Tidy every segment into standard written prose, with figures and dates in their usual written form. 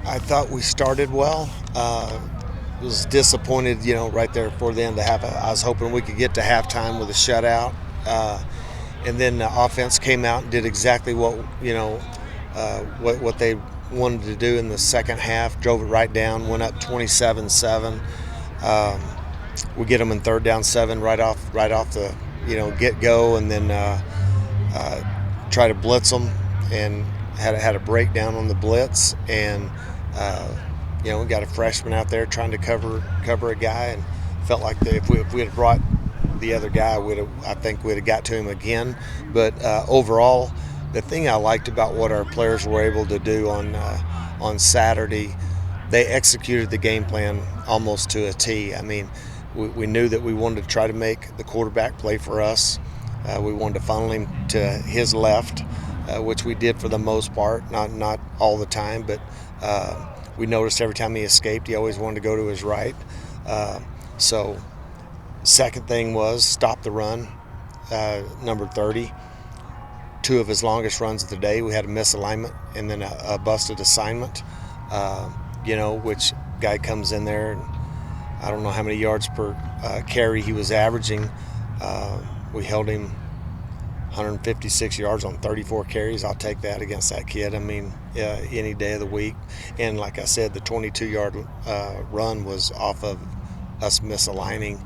I thought we started well. Was disappointed, right there for the end of the half. I was hoping we could get to halftime with a shutout. And then the offense came out and did exactly what they wanted to do in the second half. Drove it right down, went up 27-7. Um, we get them in third down 7 right off the get go, and then try to blitz them, and had a breakdown on the blitz, and we got a freshman out there trying to cover a guy, and felt like if we had brought the other guy, I think we'd have got to him again. But overall, the thing I liked about what our players were able to do on Saturday, they executed the game plan almost to a T. I mean, we knew that we wanted to try to make the quarterback play for us. We wanted to funnel him to his left, which we did for the most part, not all the time, but we noticed every time he escaped, he always wanted to go to his right. So second thing was stop the run, number 30. 2 of his longest runs of the day, we had a misalignment and then a busted assignment, which guy comes in there, and I don't know how many yards per carry he was averaging. We held him 156 yards on 34 carries. I'll take that against that kid. I mean, any day of the week. And like I said, the 22-yard run was off of us misaligning.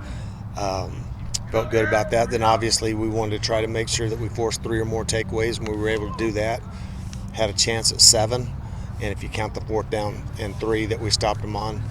Felt good about that. Then obviously we wanted to try to make sure that we forced 3 or more takeaways, and we were able to do that. Had a chance at 7, and if you count the 4th down and 3 that we stopped them on,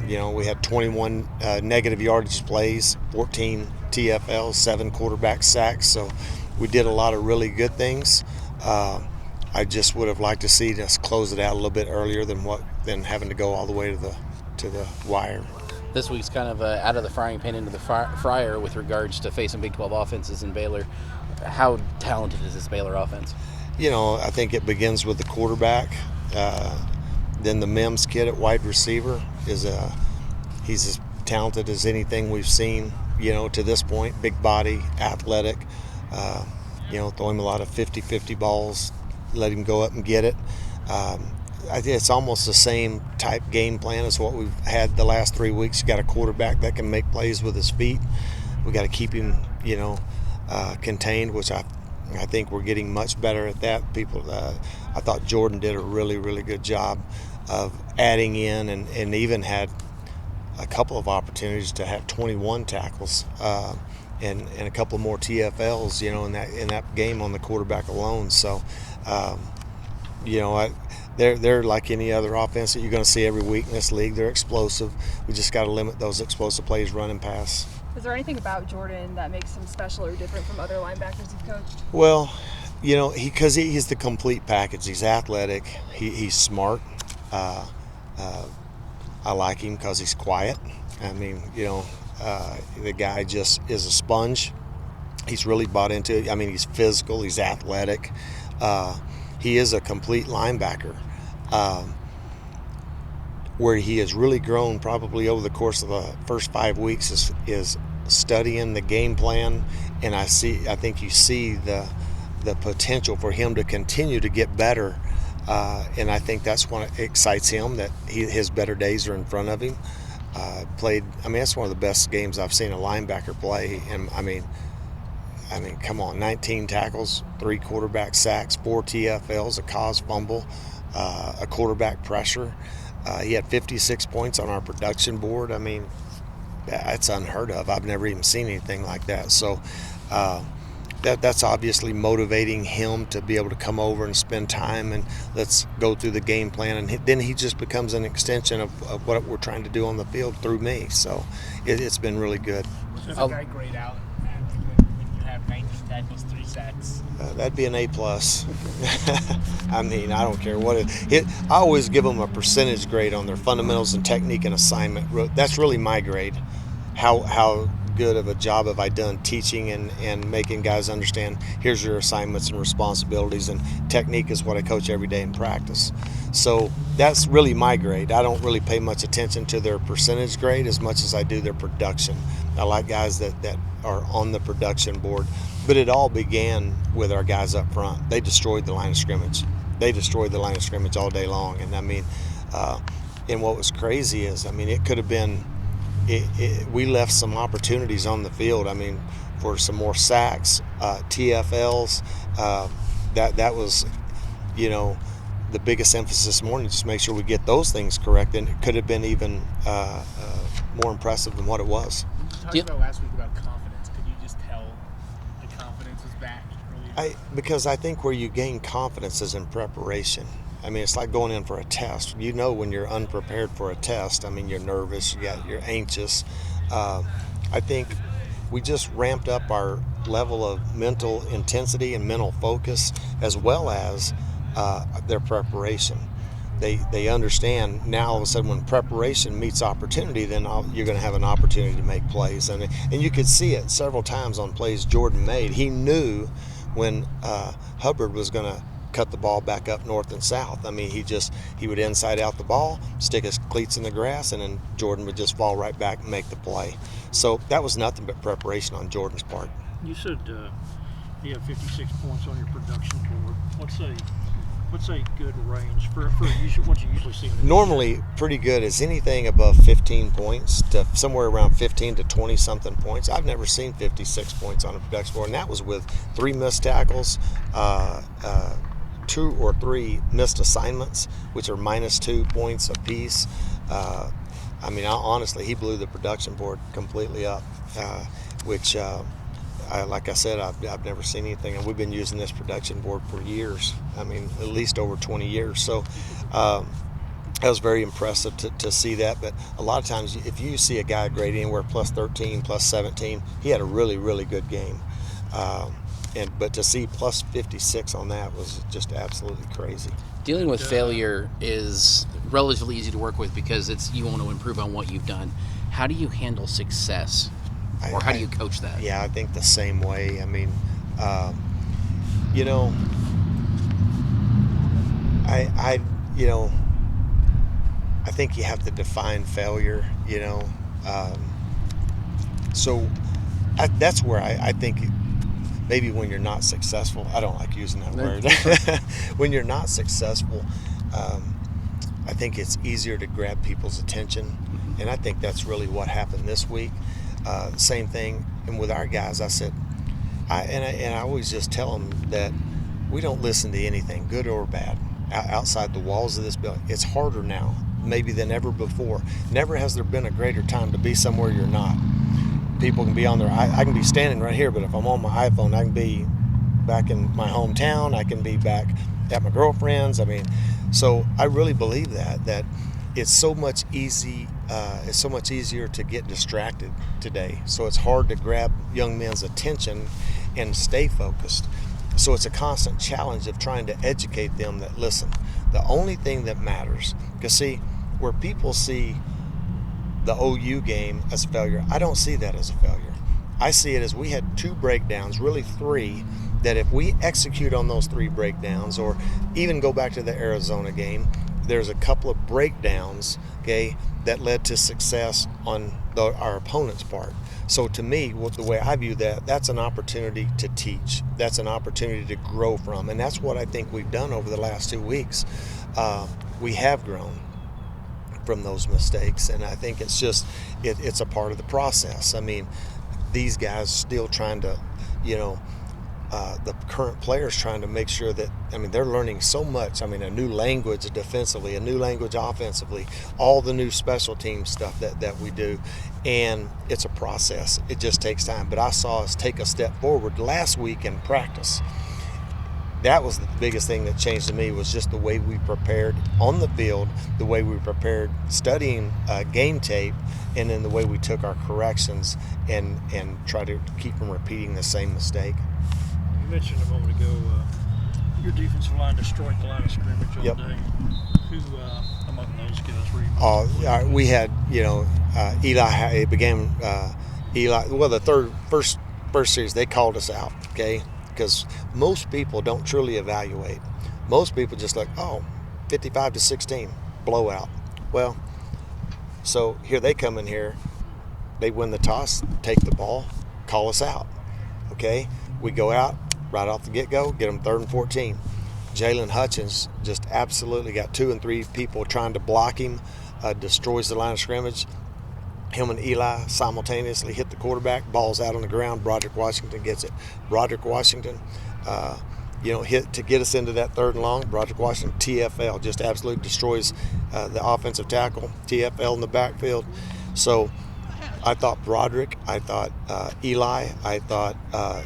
we had 21 negative yardage plays, 14 TFLs, 7 quarterback sacks. So we did a lot of really good things. I just would have liked to see us close it out a little bit earlier than having to go all the way to the wire. This week's kind of out of the frying pan into the fryer with regards to facing Big 12 offenses in Baylor. How talented is this Baylor offense? I think it begins with the quarterback. Then the Mims kid at wide receiver he's as talented as anything we've seen, to this point. Big body, athletic. Throw him a lot of 50-50 balls, let him go up and get it. I think it's almost the same type game plan as what we've had the last 3 weeks. You got a quarterback that can make plays with his feet. We got to keep him, contained, which I think we're getting much better at that. I thought Jordan did a really, really good job of adding in, and even had a couple of opportunities to have 21 tackles and a couple more TFLs, in that game on the quarterback alone. So, they're like any other offense that you're going to see every week in this league. They're explosive. We just got to limit those explosive plays, run and pass. Is there anything about Jordan that makes him special or different from other linebackers you've coached? Well, because he's the complete package. He's athletic. He's smart. I like him because he's quiet. I mean, the guy just is a sponge. He's really bought into it. I mean, he's physical. He's athletic. He is a complete linebacker. Where he has really grown probably over the course of the first 5 weeks is studying the game plan, and I think you see the potential for him to continue to get better, and I think that's what excites him, that his better days are in front of him. That's one of the best games I've seen a linebacker play, and I mean, come on, 19 tackles, 3 quarterback sacks, 4 TFLs, a caused fumble, a quarterback pressure. He had 56 points on our production board. I mean, that's unheard of. I've never even seen anything like that. So that's obviously motivating him to be able to come over and spend time, and let's go through the game plan. And then he just becomes an extension of what we're trying to do on the field through me. So it's been really good. Does a guy grade out when you have 19 tackles, 3 sacks? That'd be an A+. I mean, I don't care what I always give them a percentage grade on their fundamentals and technique and assignment. That's really my grade. How good of a job have I done teaching and making guys understand, here's your assignments and responsibilities, and technique is what I coach every day in practice. So that's really my grade. I don't really pay much attention to their percentage grade as much as I do their production. I like guys that are on the production board. But it all began with our guys up front. They destroyed the line of scrimmage. They destroyed the line of scrimmage all day long. And I mean, And what was crazy is, I mean, it could have been. We left some opportunities on the field. I mean, for some more sacks, TFLs. That was, the biggest emphasis this morning. Just make sure we get those things correct, and it could have been even more impressive than what it was. You talked about last week about confidence. Could you just tell the confidence was back earlier? Because I think where you gain confidence is in preparation. I mean, it's like going in for a test. You know when you're unprepared for a test. I mean, you're nervous, you're anxious. I think we just ramped up our level of mental intensity and mental focus, as well as their preparation. They understand now all of a sudden when preparation meets opportunity, then you're going to have an opportunity to make plays. And you could see it several times on plays Jordan made. He knew when Hubbard was going to cut the ball back up north and south. I mean, he would inside out the ball, stick his cleats in the grass, and then Jordan would just fall right back and make the play. So that was nothing but preparation on Jordan's part. You said you have 56 points on your production board. What's a good range for what you usually see in the Normally, pretty good is anything above 15 points to somewhere around 15 to 20 something points. I've never seen 56 points on a production board, and that was with 3 missed tackles, 2 or 3 missed assignments, which are -2 points apiece. I mean, honestly, he blew the production board completely up, which, like I said, I've never seen anything. And we've been using this production board for years. I mean, at least over 20 years. So that was very impressive to see that. But a lot of times, if you see a guy grade anywhere +13, +17, he had a really, really good game. But to see +56 on that was just absolutely crazy. Dealing with failure is relatively easy to work with because you want to improve on what you've done. How do you handle success, or how do you coach that? Yeah, I think the same way. I mean, I think you have to define failure. So that's where I think. Maybe when you're not successful, I don't like using that word. When you're not successful, I think it's easier to grab people's attention. And I think that's really what happened this week. Same thing. And with our guys, I said, I always just tell them that we don't listen to anything, good or bad, outside the walls of this building. It's harder now, maybe than ever before. Never has there been a greater time to be somewhere you're not. People can be on their, I can be standing right here, but if I'm on my iPhone, I can be back in my hometown. I can be back at my girlfriend's. I mean, so I really believe that it's so much easier to get distracted today. So it's hard to grab young men's attention and stay focused. So it's a constant challenge of trying to educate them that, listen, the only thing that matters, because see, where people see the OU game as a failure, I don't see that as a failure. I see it as we had 2 breakdowns, really 3, that if we execute on those 3 breakdowns, or even go back to the Arizona game, there's a couple of breakdowns, okay, that led to success on our opponent's part. So to me, the way I view that, that's an opportunity to teach. That's an opportunity to grow from. And that's what I think we've done over the last 2 weeks. We have grown from those mistakes, and I think it's just it's a part of the process. I mean, these guys still trying to, the current players trying to make sure that, I mean, they're learning so much. I mean, a new language defensively, a new language offensively, all the new special team stuff that we do, and it's a process. It just takes time. But I saw us take a step forward last week in practice. That was the biggest thing that changed to me, was just the way we prepared on the field, the way we prepared studying game tape, and then the way we took our corrections and try to keep from repeating the same mistake. You mentioned a moment ago your defensive line destroyed the line of scrimmage all day. Who among those guys were you? We had, Eli. It began Eli. Well, the first series they called us out, okay. Because most people don't truly evaluate. Most people just like, 55-16, blowout. Well, so here they come in here, they win the toss, take the ball, call us out. Okay, we go out right off the get-go, get them 3rd and 14. Jalen Hutchins just absolutely got 2 and 3 people trying to block him, destroys the line of scrimmage. Him and Eli simultaneously hit the quarterback. Ball's out on the ground. Broderick Washington gets it. Broderick Washington, hit to get us into that 3rd and long. Broderick Washington, TFL, just absolutely destroys the offensive tackle. TFL in the backfield. So I thought Broderick. I thought Eli. I thought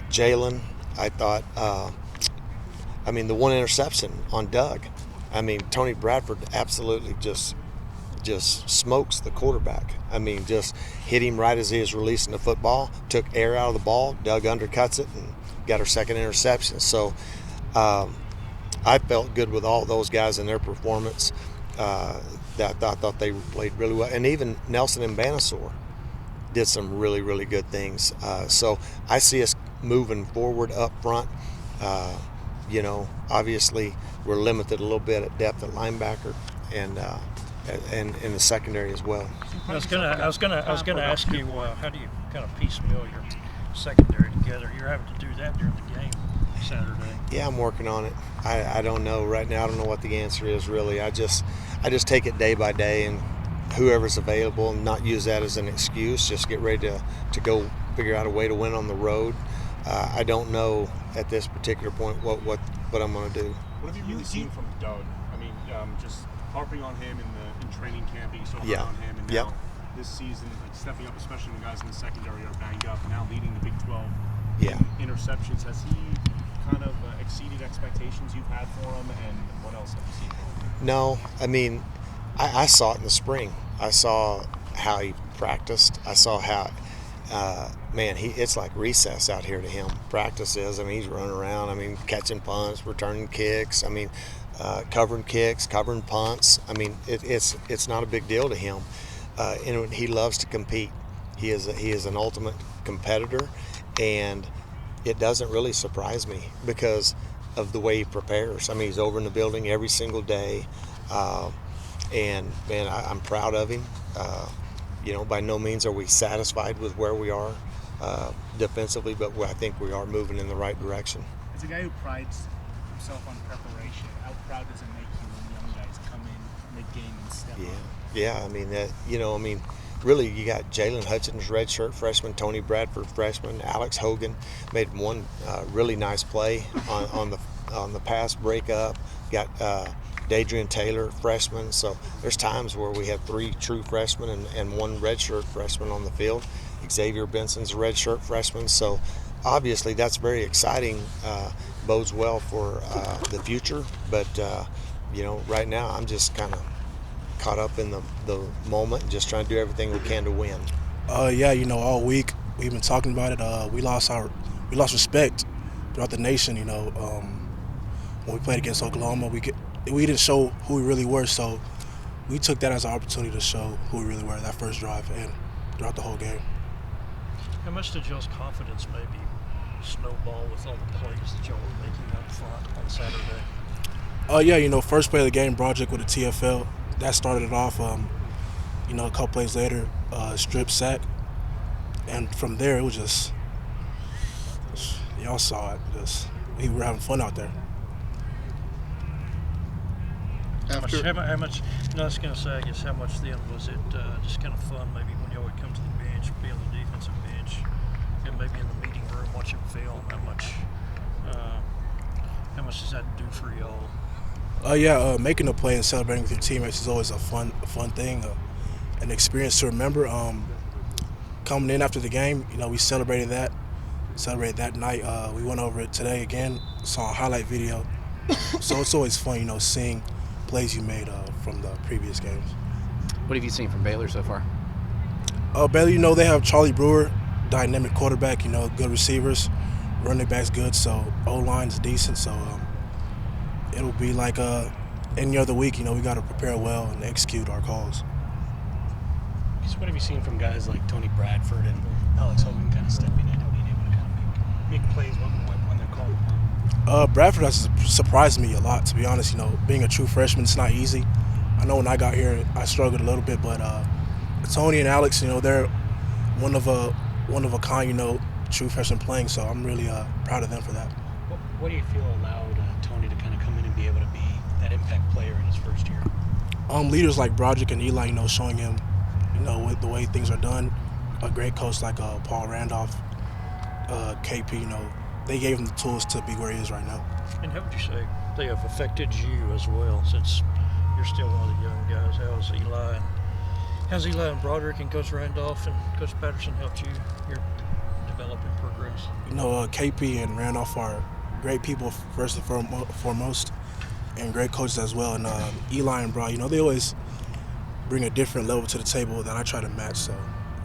Jalen. I thought, the one interception on Doug. Tony Bradford absolutely just smokes the quarterback. Just hit him right as he was releasing the football, took air out of the ball. Doug undercuts it and got our 2nd interception. So I felt good with all those guys in their performance. I thought they played really well. And even Nelson and Banasaur did some really, really good things. So I see us moving forward up front. Obviously we're limited a little bit at depth at linebacker and in the secondary as well. I was gonna ask you, how do you kind of piecemeal your secondary together? You're having to do that during the game Saturday. Yeah, I'm working on it. I don't know right now. I don't know what the answer is really. I just take it day by day and whoever's available, and not use that as an excuse. Just get ready to go figure out a way to win on the road. I don't know at this particular point what I'm going to do. What have you really seen from Doug? Just harping on him in training camp, being so hard on him, and now this season, stepping up, especially when guys in the secondary are banged up, and now leading the Big 12 in interceptions. Has he kind of exceeded expectations you've had for him, and what else have you seen from him? No, I saw it in the spring. I saw how he practiced. I saw how, it's like recess out here to him. Practice is, he's running around, catching punts, returning kicks, covering kicks, covering punts. It's not a big deal to him. And he loves to compete. He is an ultimate competitor, and it doesn't really surprise me because of the way he prepares. He's over in the building every single day. And man, I'm proud of him. By no means are we satisfied with where we are defensively, but I think we are moving in the right direction. As a guy who prides himself on preparation, how proud does it make you when young guys come in mid-game and step up? Really, you got Jalen Hutchins, redshirt freshman, Tony Bradford, freshman, Alex Hogan made one really nice play on the pass breakup. Got Dadrian Taylor, freshman. So there's times where we have 3 true freshmen and 1 redshirt freshman on the field. Xavier Benson's a redshirt freshman. So obviously that's very exciting, bodes well for the future. But, right now I'm just kind of caught up in the moment and just trying to do everything we can to win. All week we've been talking about it. We lost respect throughout the nation, when we played against Oklahoma. We didn't show who we really were, so we took that as an opportunity to show who we really were that first drive and throughout the whole game. How much did y'all's confidence maybe snowball with all the plays that y'all were making up front on Saturday? First play of the game, Broderick with a TFL. That started it off. A couple plays later, strip sack. And from there, it was just y'all saw it. We were having fun out there. How much, I was going to say, I guess, how much then was it just kind of fun maybe when y'all would come to the bench, be on the defensive bench, and maybe in the meeting room watching film? How much does that do for y'all? Making a play and celebrating with your teammates is always a fun thing, an experience to remember. Coming in after the game, we celebrated that night. We went over it today again, saw a highlight video. So it's always fun, seeing plays you made from the previous games. What have you seen from Baylor so far? Baylor, they have Charlie Brewer, dynamic quarterback, good receivers, running backs good, so O-line's decent, so it'll be like any other week, we got to prepare well and execute our calls. So what have you seen from guys like Tony Bradford and Alex Hogan kind of stepping in and being able to kind of make plays when they're called upon? Bradford has surprised me a lot, to be honest. Being a true freshman, it's not easy. I know when I got here, I struggled a little bit, but Tony and Alex, they're one of a kind, true freshman playing. So I'm really proud of them for that. What do you feel allowed Tony to kind of come in and be able Leaders like Broderick and Eli, showing him, with the way things are done. A great coach like Paul Randolph, KP, they gave him the tools to be where he is right now. And how would you say they have affected you as well, since you're still one of the young guys? How's Eli and Broderick and Coach Randolph and Coach Patterson helped you your developing progress? KP and Randolph are great people first and foremost, and great coaches as well. And Eli and Bro, they always bring a different level to the table that I try to match. So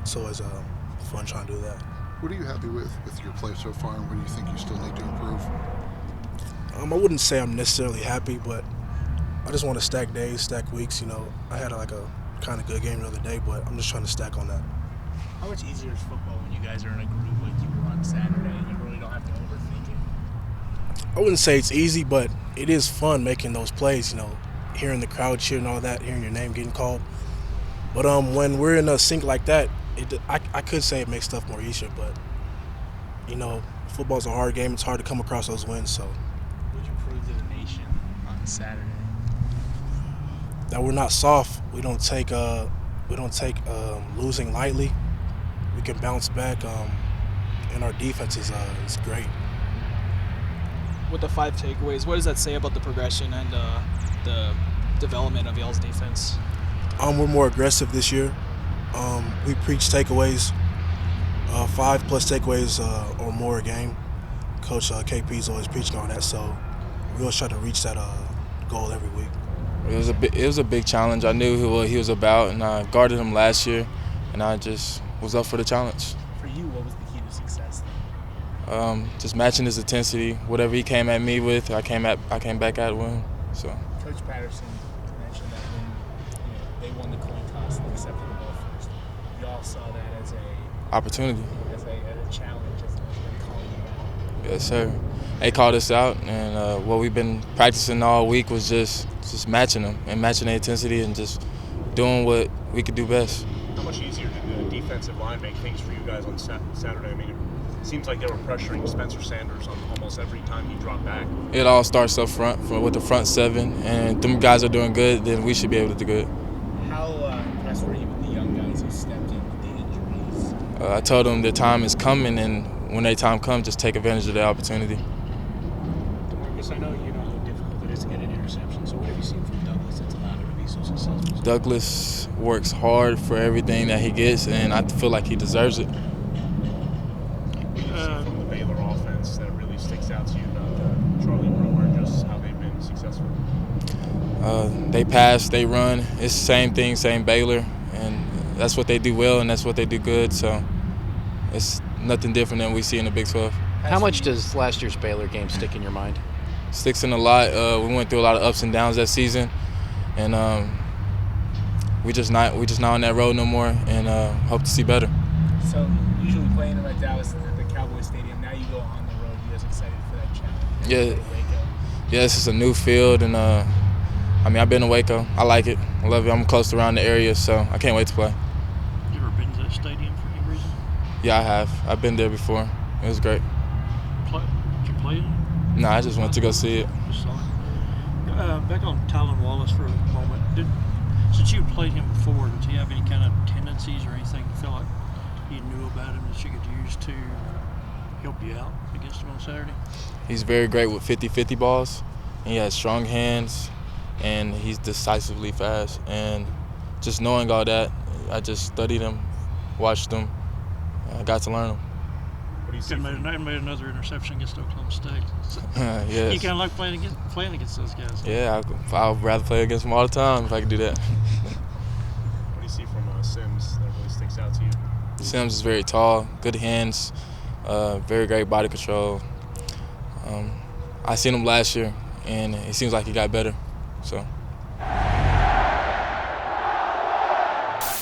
it's always fun trying to do that. What are you happy with your play so far, and what do you think you still need to improve? I wouldn't say I'm necessarily happy, but I just want to stack days, stack weeks. I had a kind of good game the other day, but I'm just trying to stack on that. How much easier is football when you guys are in a group like you were on Saturday and you really don't have to overthink it? I wouldn't say it's easy, but it is fun making those plays, hearing the crowd cheer and all that, hearing your name getting called. But when we're in a sync like that, I could say it makes stuff more easier, but, football's a hard game. It's hard to come across those wins, so. Would you prove to the nation on Saturday that we're not soft? We don't take losing lightly. We can bounce back, and our defense is great. With the 5 takeaways, what does that say about the progression and the development of y'all's defense? We're more aggressive this year. We preach takeaways, 5+ takeaways or more a game. Coach KP is always preaching on that, so we always try to reach that goal every week. It was a big challenge. I knew what he was about, and I guarded him last year, and I just was up for the challenge. For you, what was the key to success then? Just matching his intensity. Whatever he came at me with, I came back at him. So. Coach Patterson mentioned that when they won the coin toss and accepted the ball first, you all saw that as a opportunity, as a challenge, as them calling you out. Yes, sir. They called us out, and what we've been practicing all week was just matching them and matching their intensity and just doing what we could do best. How much easier did the defensive line make things for you guys on Saturday? I mean, it seems like they were pressuring Spencer Sanders on almost every time he dropped back. It all starts up front with the front 7, and them guys are doing good, then we should be able to do good. How impressed were you with the young guys who stepped in with the injuries? I told them the time is coming, and when their time comes, just take advantage of the opportunity. Marcus, I know you know how difficult it is to get an interception, so what have you seen from Douglas that's allowed him to be so successful? Douglas works hard for everything that he gets, and I feel like he deserves it. From the Baylor offense that really sticks out to you about Charlie Brewer and just how they've been successful? They pass, they run. It's the same thing, same Baylor, and that's what they do well, and that's what they do good, so it's nothing different than we see in the Big 12. How much does last year's Baylor game stick in your mind? Sticks in a lot. We went through a lot of ups and downs that season, and we just not on that road no more, and hope to see better. So usually playing them at Dallas at the Cowboys Stadium, now you go on the road. You guys excited for that challenge? Yeah, this is a new field, and I've been to Waco. I like it. I love it. I'm close around the area, so I can't wait to play. You ever been to that stadium for any reason? Yeah, I have. I've been there before. It was great. Did you play it? No, I just went to go see it. Just saw it. Back on Tylan Wallace for a moment. Since you played him before, did he have any kind of tendencies or anything you feel like you knew about him that you could use to help you out against him on Saturday? He's very great with 50-50 balls. He has strong hands, and he's decisively fast. And just knowing all that, I just studied him, watched him, I got to learn him. What do you see? And made another interception against Oklahoma State. So yes. You kind of like playing against those guys. Yeah, I'd rather play against them all the time if I could do that. What do you see from Sims that really sticks out to you? Sims is very tall, good hands, very great body control. I seen him last year, and it seems like he got better. So.